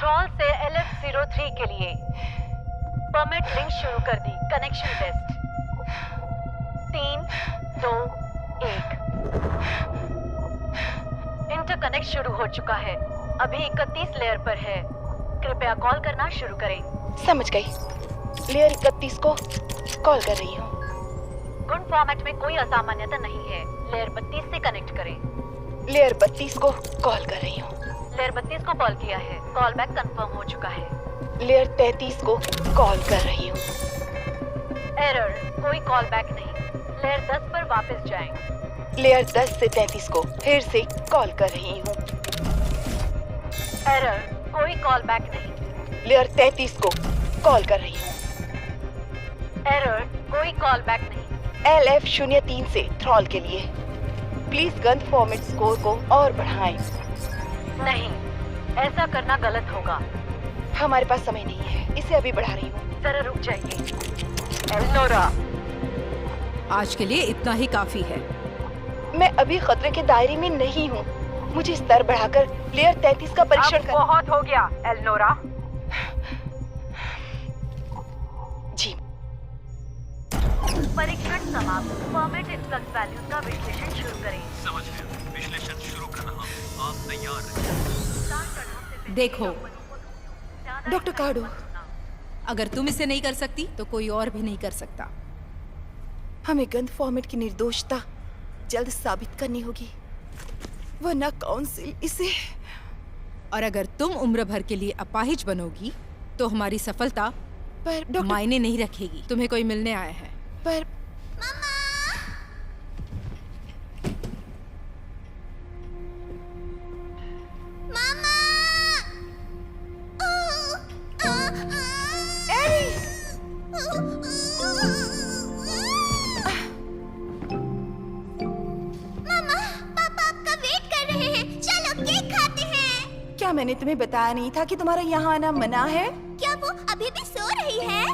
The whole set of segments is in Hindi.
थ्रॉल से LF03 के लिए परमिट लिंक शुरू कर दी। Connection test 3, 2, 1। इंटरकनेक्ट शुरू हो चुका है। अभी 31 लेयर पर है। कृपया कॉल करना शुरू करें। समझ गई। लेयर 31 को कॉल कर रही हूँ। गुड फॉर्मेट में कोई असामान्यता नहीं है। लेयर 32 से कनेक्ट करें। लेयर 32 को कॉल कर रही हूँ। लेयर 32 को कॉल किया है। कॉल बैक कंफर्म हो चुका है। लेयर 33 को कॉल कर रही हूँ। एरर, कोई कॉल बैक नहीं। लेयर 10 पर वापस जाएं। लेयर 10 से 33 को फिर से कॉल कर रही हूँ। एरर, कोई कॉल बैक नहीं। लेयर 33 को कॉल कर रही हूँ। एरर, कोई कॉल बैक नहीं। LF03 से थ्रॉल के लिए प्लीज गन फॉर्मेट स्कोर को और बढ़ाएं। नहीं, ऐसा करना गलत होगा। हमारे पास समय नहीं है, इसे अभी बढ़ा रही हूँ। जरा रुक जाइए। एल्नोरा, आज के लिए इतना ही काफी है। मैं अभी खतरे के दायरे में नहीं हूँ। मुझे स्तर बढ़ाकर लेयर 33 का परीक्षण कर। बहुत हो गया एल्नोरा। जी। परीक्षण समाप्त। फॉर्मेट इनफ्लक्स वैल्यूज का विश्लेषण शुरू करें। समझ गया। विश्लेषण शुरू कर रहा हूँ। आप तैयार रहें। देखो डॉक्टर कार्डो, अगर तुम इसे नहीं कर सकती तो कोई और भी नहीं कर सकता। हमें गन फॉर्मेट की निर्दोषता जल्द साबित करनी होगी, वरना काउंसिल इसे। और अगर तुम उम्र भर के लिए अपाहिज बनोगी तो हमारी सफलता पर डॉक्टर, मायने नहीं रखेगी। तुम्हें कोई मिलने आया है। पर क्या मैंने तुम्हें बताया नहीं था कि तुम्हारा यहाँ आना मना है? क्या वो अभी भी सो रही है?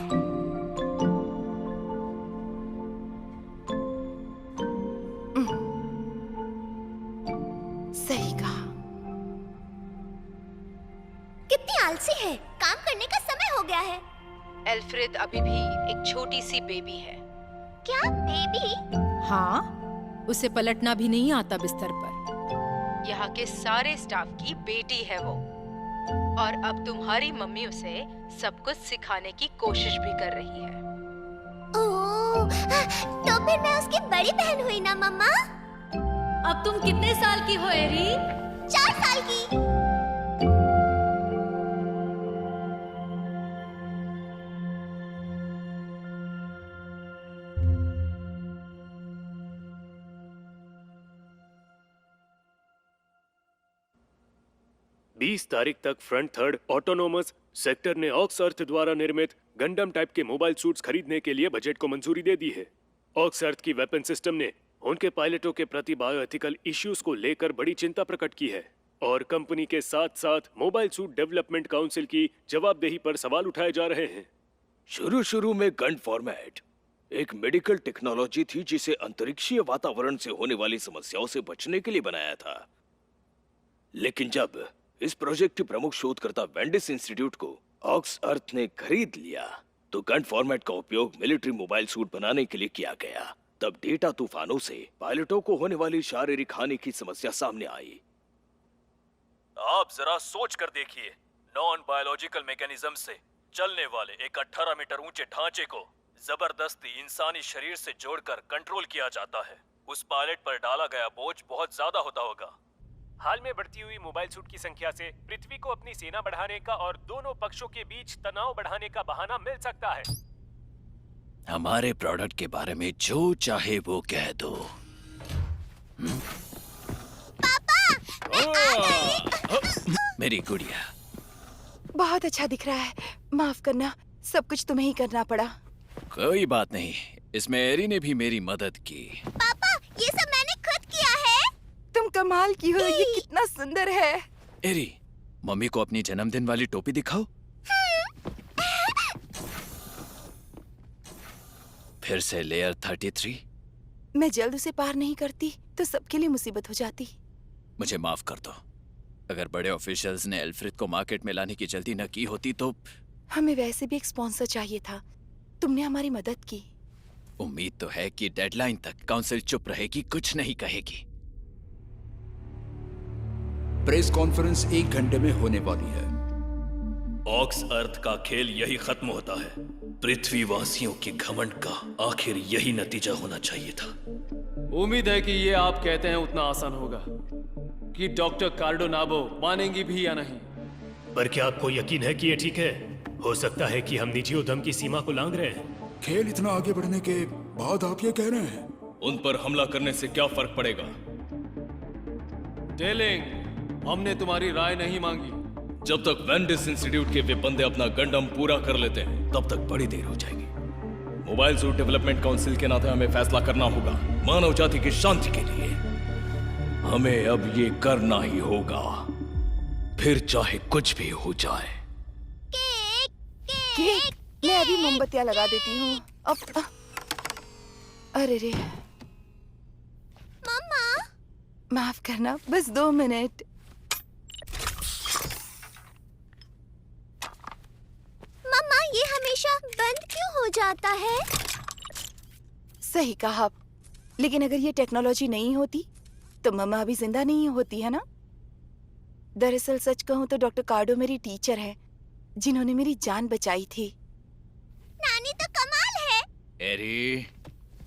सही कहा। कितनी आलसी है। काम करने का समय हो गया है। एल्फ्रेड अभी भी एक छोटी सी बेबी है। क्या बेबी? हाँ, उसे पलटना भी नहीं आता बिस्तर पर। यहाँ के सारे स्टाफ की बेटी है वो। और अब तुम्हारी मम्मी उसे सब कुछ सिखाने की कोशिश भी कर रही है। ओह, तो फिर मैं उसकी बड़ी बहन हुई ना मम्मा? अब तुम कितने साल की हो एरी? 4 साल की। 20 तारीख तक फ्रंट थर्ड ऑटोनोमस सेक्टर ने ऑक्स अर्थ द्वारा निर्मित गंडम टाइप के मोबाइल सूट्स खरीदने के लिए बजट को मंजूरी दे दी है। ऑक्स अर्थ की वेपन सिस्टम ने उनके पायलटों के प्रति बायोएथिकल इश्यूज को लेकर बड़ी चिंता प्रकट की है और कंपनी के साथ साथ मोबाइल सूट डेवलपमेंट काउंसिल की जवाबदेही पर सवाल उठाए जा रहे हैं। शुरू में गन फॉर्मेट एक मेडिकल टेक्नोलॉजी थी जिसे अंतरिक्षीय वातावरण से होने वाली समस्याओं से बचने के लिए बनाया था। लेकिन जब इस प्रोजेक्ट के प्रमुख शोधकर्ता वेंडिस इंस्टीट्यूट को ऑक्स अर्थ ने खरीद लिया तो गन फॉर्मेट का उपयोग मिलिट्री मोबाइल सूट बनाने के लिए किया गया। तब डेटा तूफानों से पायलटों को होने वाली शारीरिक हानि की समस्या सामने आई। आप जरा सोच कर देखिए, नॉन बायोलॉजिकल मैकेनिज्म से चलने वाले एक 18 मीटर ऊंचे ढांचे को जबरदस्ती इंसानी शरीर से जोड़कर कंट्रोल किया जाता है। उस पायलट पर डाला गया बोझ बहुत ज्यादा होता होगा। हाल में बढ़ती हुई मोबाइल सूट की संख्या से पृथ्वी को अपनी सेना बढ़ाने का और दोनों पक्षों के बीच तनाव बढ़ाने का बहाना मिल सकता है। हमारे प्रोडक्ट के बारे में जो चाहे वो कह दो। मेरी गुड़िया, बहुत अच्छा दिख रहा है। माफ करना, सब कुछ तुम्हें ही करना पड़ा। कोई बात नहीं, इसमें एरी ने भी मेरी मदद की। पापा, ये सब मैंने खुद किया है। तुम कमाल की हो, ये कितना सुंदर है। एरी, मम्मी को अपनी जन्मदिन वाली टोपी दिखाओ। फिर से लेयर 33। मैं जल्द उसे पार नहीं करती तो सबके लिए मुसीबत हो जाती। मुझे माफ कर दो। अगर बड़े ऑफिशियल्स ने एल्फ्रेड को मार्केट में लाने की जल्दी न की होती तो हमें वैसे भी एक स्पॉन्सर चाहिए था। तुमने हमारी मदद की। उम्मीद तो है कि डेडलाइन तक काउंसिल चुप रहेगी, कुछ नहीं कहेगी। प्रेस कॉन्फ्रेंस 1 घंटे में होने वाली है। ऑक्स अर्थ का खेल यही खत्म होता है। पृथ्वीवासियों के घमंड का आखिर यही नतीजा होना चाहिए था। उम्मीद है कि ये आप कहते हैं उतना आसान होगा कि डॉक्टर कार्डोनाबो मानेंगी भी या नहीं। पर क्या आपको यकीन है कि ये ठीक है? हो सकता है कि हम निजी उद्यम की सीमा को लांघ रहे हैं। खेल इतना आगे बढ़ने के बाद आप ये कह रहे हैं? उन पर हमला करने से क्या फर्क पड़ेगा? डेलिंग, हमने तुम्हारी राय नहीं मांगी। जब तक वेंडिस इंस्टीट्यूट के वे बंदे अपना गंडम पूरा कर लेते हैं तब तक बड़ी देर हो जाएगी। मोबाइल सूट डेवलपमेंट काउंसिल के नाते हमें फैसला करना होगा। मानव जाति की शांति के लिए हमें अब ये करना ही होगा, फिर चाहे कुछ भी हो जाए। केक, मैं अभी मोमबत्तियां लगा देती हूँ। अब अरे रे मम्मा, माफ करना, बस 2 मिनट। मम्मा, ये हमेशा बंद क्यों हो जाता है? सही कहा, लेकिन अगर ये टेक्नोलॉजी नहीं होती तो मम्मा अभी जिंदा नहीं होती, है ना? दरअसल सच कहूँ तो डॉक्टर कार्डो मेरी टीचर है जिन्होंने मेरी जान बचाई थी। नानी तो कमाल है। एरी,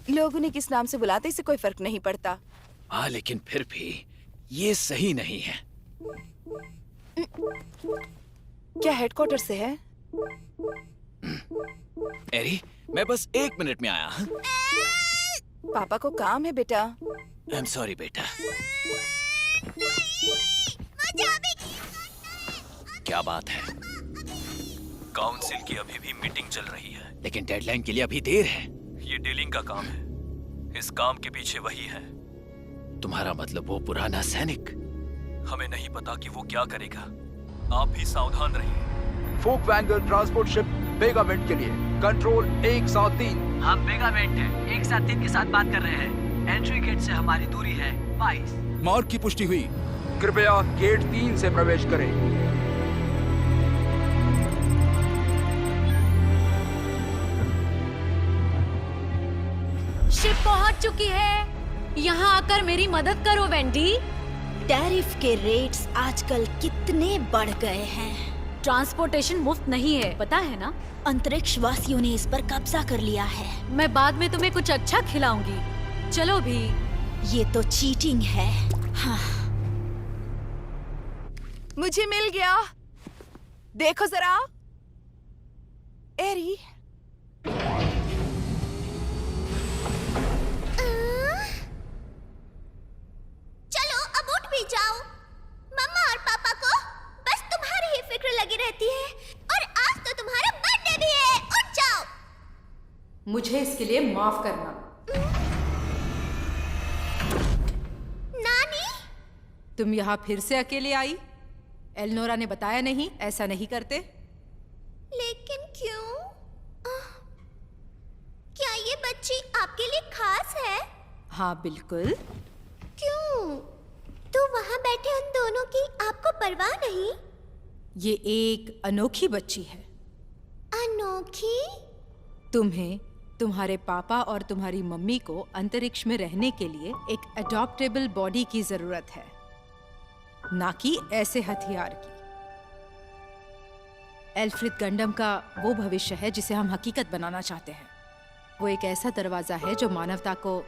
लोग उन्हें किस नाम से बुलाते इससे कोई फर्क नहीं पड़ता। हाँ, लेकिन फिर भी ये सही नहीं है। क्या हेडक्वार्टर से है? एरी, मैं बस 1 मिनट में आया। पापा को काम है बेटा। आई एम सॉरी बेटा। क्या बात है? काउंसिल की अभी भी मीटिंग चल रही है, लेकिन डेडलाइन के लिए अभी देर है। ये डीलिंग का काम है। इस काम के पीछे वही है। तुम्हारा मतलब वो पुराना सैनिक? हमें नहीं पता कि वो क्या करेगा। आप भी सावधान रहिए। फोक वैंगर ट्रांसपोर्ट शिप बेगामेंट के लिए कंट्रोल 173। हम बेगामेंट है 173 के साथ बात कर रहे हैं। एंट्री गेट से हमारी दूरी है 22। मार्क की पुष्टि हुई। कृपया गेट 3 से प्रवेश करें। शिप पहुंच चुकी है। यहाँ आकर मेरी मदद करो वेंडी। टैरिफ के रेट्स आजकल कितने बढ़ गए हैं। ट्रांसपोर्टेशन मुफ्त नहीं है, पता है ना? अंतरिक्ष वासियों ने इस पर कब्जा कर लिया है। मैं बाद में तुम्हें कुछ अच्छा खिलाऊंगी। चलो भी। ये तो चीटिंग है। हाँ। मुझे मिल गया, देखो जरा। एरी, चलो अब उठ भी जाओ। मम्मा और पापा को बस तुम्हारी ही फिक्र लगी रहती है, और आज तो तुम्हारा बर्थडे भी है। उठ जाओ। मुझे इसके लिए माफ करना। नानी, तुम यहाँ फिर से अकेले आई? एलनोरा ने बताया नहीं ऐसा नहीं करते? लेकिन क्यों? क्या ये बच्ची आपके लिए खास है? हाँ बिल्कुल। क्यों? तो वहाँ बैठे उन दोनों की आपको परवाह नहीं? ये एक अनोखी बच्ची है। अनोखी? तुम्हें तुम्हारे पापा और तुम्हारी मम्मी को अंतरिक्ष में रहने के लिए एक अडॉप्टेबल बॉडी की जरूरत है, ना कि ऐसे हथियार की। एल्फ्रेड गंडम का वो भविष्य है जिसे हम हकीकत बनाना चाहते हैं। वो एक ऐसा दरवाजा है जो मानवता को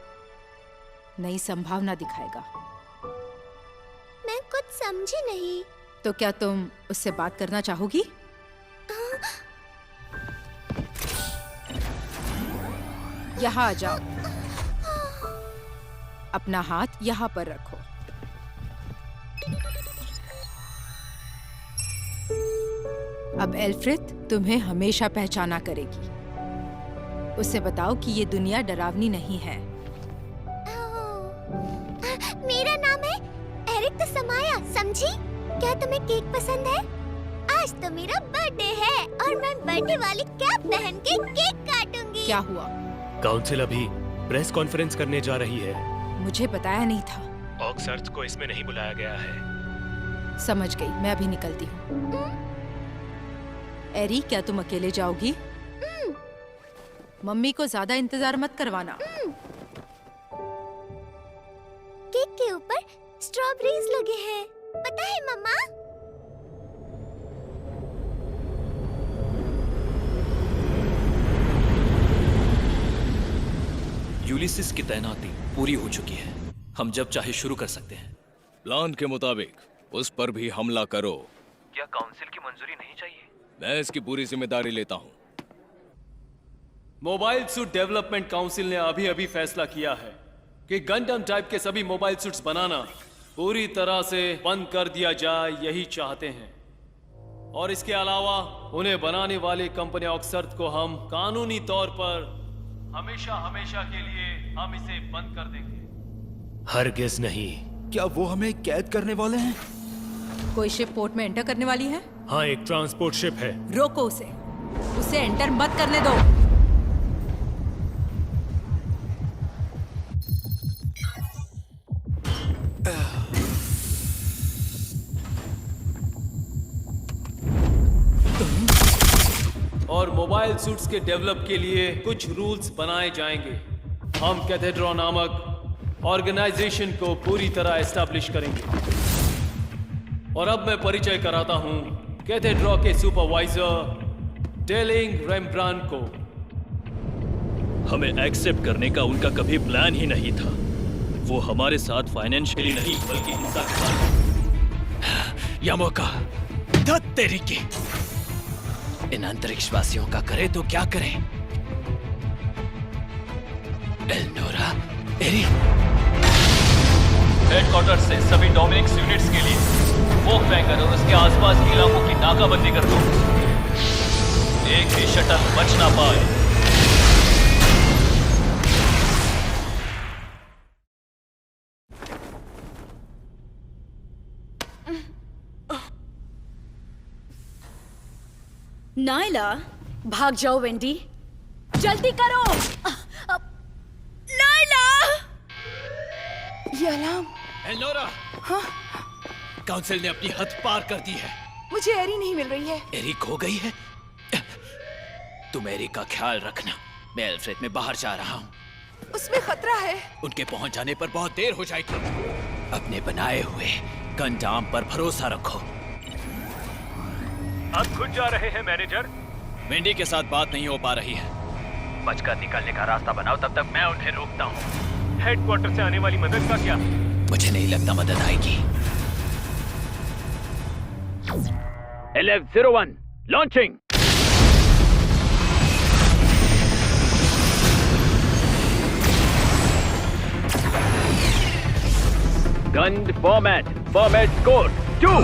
नई संभावना दिखाएगा। मैं कुछ समझी नहीं। तो क्या तुम उससे बात करना चाहोगी? यहाँ आ जाओ। अपना हाथ यहाँ पर रखो। अब एल्फ्रेड तुम्हें हमेशा पहचाना करेगी। उसे बताओ कि ये दुनिया डरावनी नहीं है। मेरा नाम है एरिक तो समाया, समझी? क्या तुम्हें केक पसंद है? आज तो मेरा बर्थडे है और मैं बर्थडे वाली कैप पहन के केक काटूंगी। क्या हुआ? काउंसिल अभी प्रेस कॉन्फ्रेंस करने जा रही है। मुझे बताया नहीं था। ऑक्स अर्थ को इसमें नहीं बुलाया गया है। समझ गई, मैं अभी निकलती हूँ। एरी, क्या तुम अकेले जाओगी? मम्मी को ज्यादा इंतजार मत करवाना। केक के ऊपर स्ट्रॉबेरीज लगे हैं, पता है मम्मा? यूलिसिस की तैनाती पूरी हो चुकी है। हम जब चाहे शुरू कर सकते हैं। प्लान के मुताबिक उस पर भी हमला करो। क्या काउंसिल की मंजूरी नहीं चाहिए? मैं इसकी पूरी जिम्मेदारी लेता हूँ। मोबाइल सूट डेवलपमेंट काउंसिल ने अभी अभी फैसला किया है कि गंडम टाइप के सभी मोबाइल सूट्स बनाना पूरी तरह से बंद कर दिया जाए, यही चाहते हैं। और इसके अलावा उन्हें बनाने वाली कंपनी ऑक्सर्थ को हम कानूनी तौर पर हमेशा हमेशा के लिए हम इसे बंद कर देंगे। हरगिज नहीं। क्या वो हमें कैद करने वाले हैं? कोई शिप पोर्ट में एंटर करने वाली है? हाँ, एक ट्रांसपोर्ट शिप है। रोको उसे एंटर मत करने दो। और मोबाइल सूट्स के डेवलप के लिए कुछ रूल्स बनाए जाएंगे। हम कैथेड्रा नामक ऑर्गेनाइजेशन को पूरी तरह एस्टैब्लिश करेंगे। और अब मैं परिचय कराता हूं कैथेड्रा के सुपरवाइजर डेलिंग रेम्ब्रांड को। हमें एक्सेप्ट करने का उनका कभी प्लान ही नहीं था। वो हमारे साथ फाइनेंशियली नहीं बल्कि हिंसा के साथ। यह मौका तेरी की इन अंतरिक्षवासियों का करे तो क्या करें? एल्नोरा, एरी। हेडक्वार्टर से सभी डोमिनिक्स यूनिट्स के लिए वोक वैगन और उसके आसपास के इलाकों की नाकाबंदी कर दो। एक भी शटल बच ना पाए। नायला, भाग जाओ वेंडी, जल्दी करो। नायला! ये अलार्म। एल्नोरा, हाँ? काउंसिल ने अपनी हद पार कर दी है। मुझे एरी नहीं मिल रही है। एरी खो गई है? तुम एरी का ख्याल रखना। मैं एल्फ्रेड में बाहर जा रहा हूँ। उसमें खतरा है। उनके पहुंच जाने पर बहुत देर हो जाएगी। अपने बनाए हुए गंडाम पर भरोसा रखो। आप खुद जा रहे हैं मैनेजर? वेंडी के साथ बात नहीं हो पा रही है। बचकर निकलने का रास्ता बनाओ, तब तक मैं उन्हें रोकता हूँ। हेडक्वार्टर से आने वाली मदद का क्या? मुझे नहीं लगता मदद आएगी। LF-01 launching. Gun format code 2।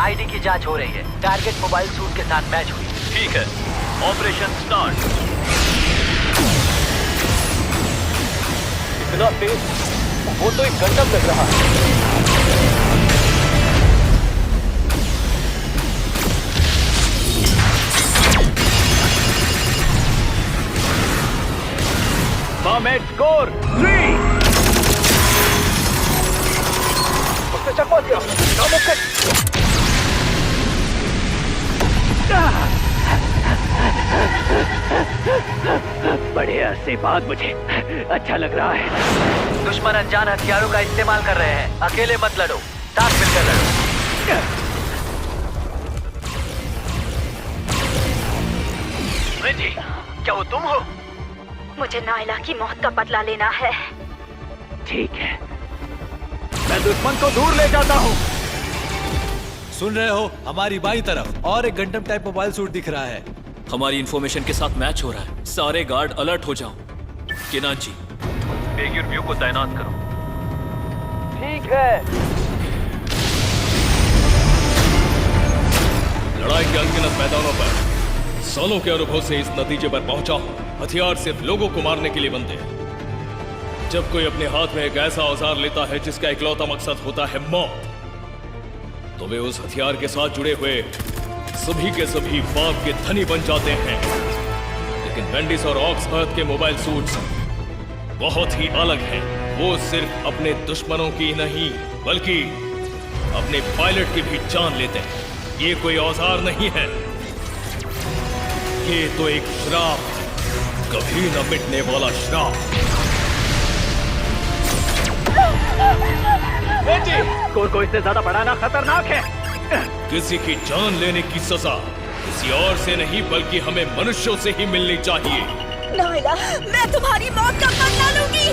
ID की जांच हो रही है। टारगेट मोबाइल सूट के साथ मैच हुई। ठीक है, ऑपरेशन स्टार्ट। इतना तेज? वो तो एक गंडम लग रहा है। Format score 3। उसने चकवा दिया। बड़े अरसे बाद मुझे अच्छा लग रहा है। दुश्मन अनजान हथियारों का इस्तेमाल कर रहे हैं। अकेले मत लड़ो, साथ मिलकर लड़ो। जी, क्या वो तुम हो? मुझे नायला की मौत का बदला लेना है। ठीक है, मैं दुश्मन को दूर ले जाता हूँ। सुन रहे हो? हमारी बाईं तरफ और एक गंडम टाइप मोबाइल सूट दिख रहा है। हमारी इंफॉर्मेशन के साथ मैच हो रहा है। सारे गार्ड अलर्ट हो जाओ। किनान जी, बेगियर व्यू को तैनात करो। ठीक है। लड़ाई के अनगिनत मैदानों पर सालों के अनुभव से इस नतीजे पर पहुंचा हूं, हथियार सिर्फ लोगों को मारने के लिए बनते हैं। जब कोई अपने हाथ में एक ऐसा औजार लेता है जिसका इकलौता मकसद होता है मौत, तो वे उस हथियार के साथ जुड़े हुए सभी के सभी पाप के धनी बन जाते हैं। लेकिन वेंडिस और ऑक्सअर्थ के मोबाइल सूट्स बहुत ही अलग है। वो सिर्फ अपने दुश्मनों की नहीं बल्कि अपने पायलट की भी जान लेते हैं। ये कोई औजार नहीं है, ये तो एक श्राप है, कभी न मिटने वाला श्राप। कोई इससे ज्यादा बढ़ाना खतरनाक है। किसी की जान लेने की सजा किसी और से नहीं बल्कि हमें मनुष्यों से ही मिलनी चाहिए। नायला, मैं तुम्हारी मौत का बदला लूंगी।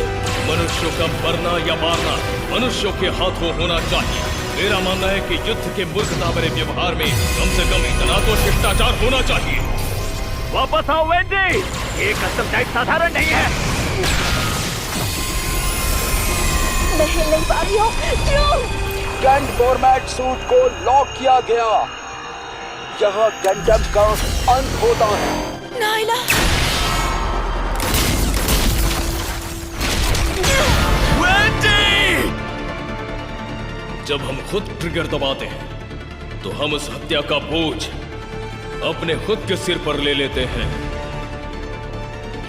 मनुष्यों का मरना या मारना मनुष्यों के हाथों होना चाहिए। मेरा मानना है कि युद्ध के मूर्खता भरे व्यवहार में कम से कम इतना तो शिष्टाचार होना चाहिए। वापस आओ वेंडी, ये कस्टम टाइप साधारण नहीं है। मैं हिल नहीं पा रही हूँ, क्यों? गन फॉर्मेट सूट को लॉक किया गया। यहाँ गंडम का अंत होता है। नायला, जब हम खुद ट्रिगर दबाते हैं तो हम उस हत्या का बोझ अपने खुद के सिर पर ले लेते हैं।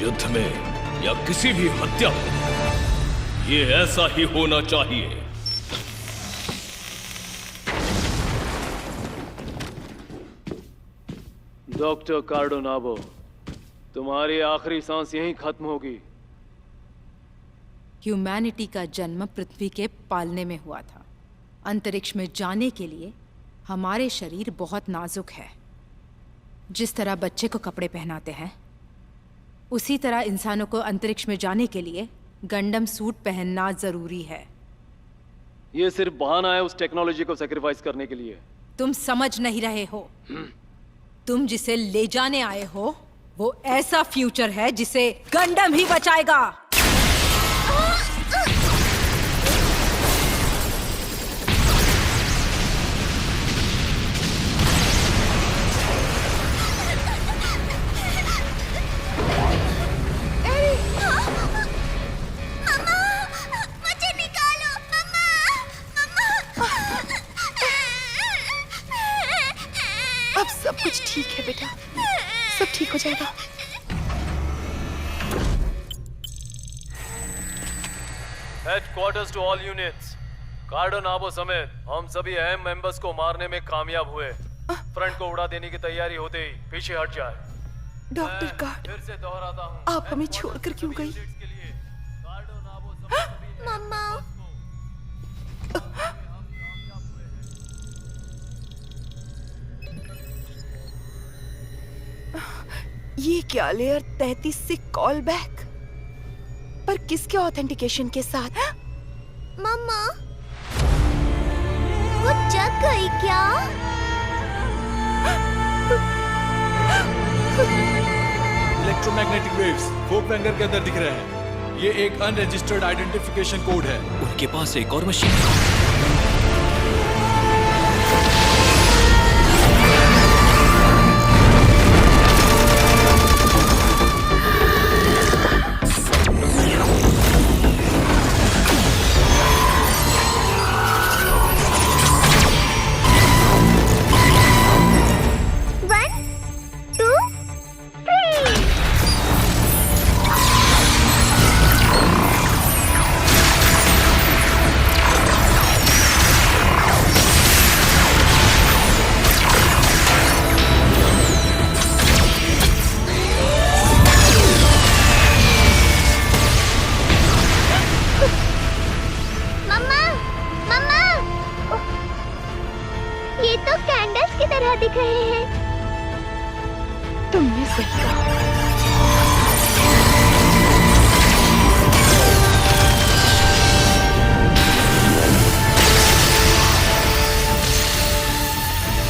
युद्ध में या किसी भी हत्या में ये ऐसा ही होना चाहिए। डॉक्टर कार्डोनावो, तुम्हारी आखिरी सांस यहीं खत्म होगी। ह्यूमैनिटी का जन्म पृथ्वी के पालने में हुआ था। अंतरिक्ष में जाने के लिए हमारे शरीर बहुत नाजुक है। जिस तरह बच्चे को कपड़े पहनाते हैं, उसी तरह इंसानों को अंतरिक्ष में जाने के लिए गंडम सूट पहनना जरूरी है। ये सिर्फ बहाना है उस टेक्नोलॉजी को सैक्रिफाइस करने के लिए। तुम समझ नहीं रहे हो। तुम जिसे ले जाने आए हो वो ऐसा फ्यूचर है जिसे गंडम ही बचाएगा। अब सब कुछ ठीक है बेटा, सब ठीक हो जाएगा। हेडक्वार्टर्स टू ऑल यूनिट्स, कार्डोनावो समेत हम सभी अहम मेंबर्स को मारने में कामयाब हुए। फ्रंट को उड़ा देने की तैयारी होते ही पीछे हट जाए। डॉक्टर कार्ड, फिर से दोहराता हूँ, आप हमें छोड़कर क्यों गई? मम्मा, ये क्या लेयर 33 से कॉल बैक, पर किसके ऑथेंटिकेशन के साथ? मम्मा, कुछ जग गई क्या? इलेक्ट्रोमैग्नेटिक वेव्स फोकवेंगर के अंदर दिख रहे हैं। ये एक अनरजिस्टर्ड आइडेंटिफिकेशन कोड है। उनके पास एक और मशीन है। दिख रहे हैं। तुमने सही कहा।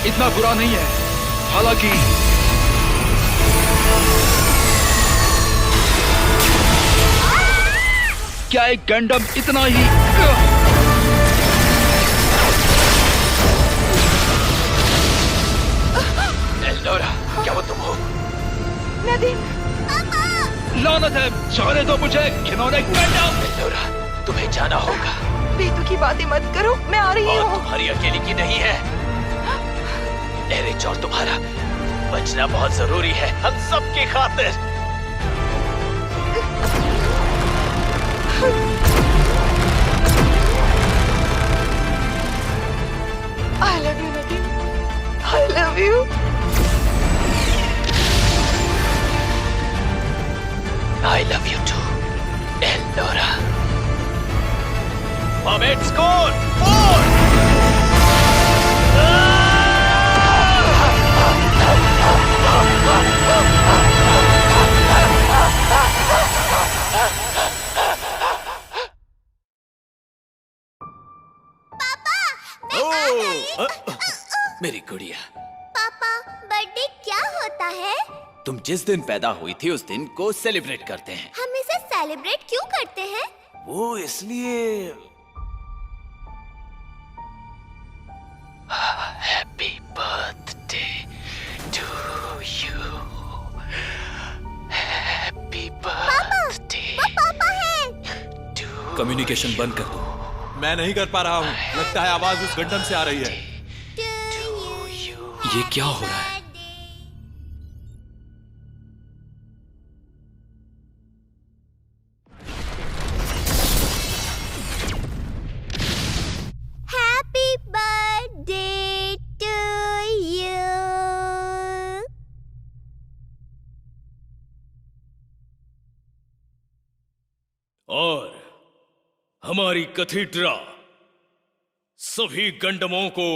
इतना बुरा नहीं है, हालांकि क्या एक गंडम इतना ही एल्डोरा, क्या वो तुम हो? नदीम, लानत है, जाने दो मुझे, घिनौने गंडम। एल्डोरा, तुम्हें जाना होगा। बेतु की बातें मत करो, मैं आ रही हूँ। तुम्हारी अकेली की नहीं है, एरिच और तुम्हारा बचना बहुत जरूरी है, हम सबकी खातिर। Permit score 4। मेरी गुड़िया, पापा, बर्थडे क्या होता है? तुम जिस दिन पैदा हुई थी उस दिन को सेलिब्रेट करते हैं। हम इसे सेलिब्रेट क्यों करते हैं? वो इसलिए happy birthday to you, happy birthday. वो पापा है। कम्युनिकेशन बंद कर दो। मैं नहीं कर पा रहा हूँ। लगता है आवाज उस गंडम से आ रही है। ये क्या हो रहा है? Happy birthday to you. और हमारी कथीड्रा सभी गंडमों को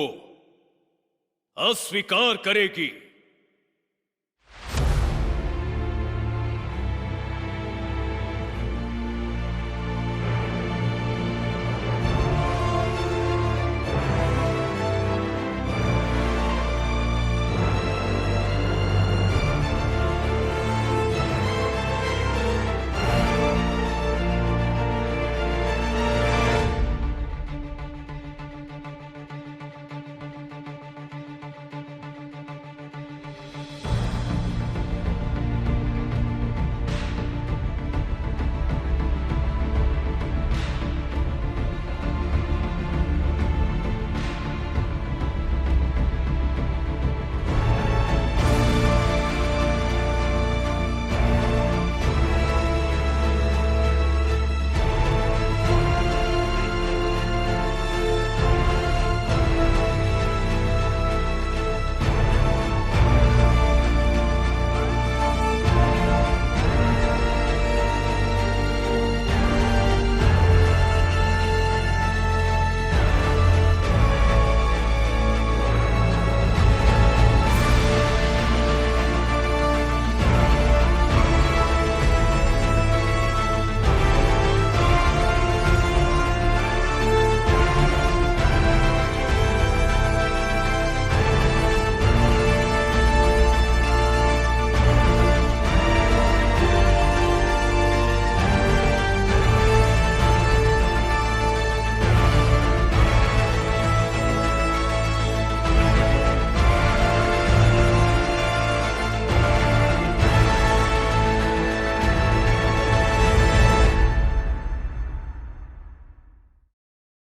अस्वीकार करेगी।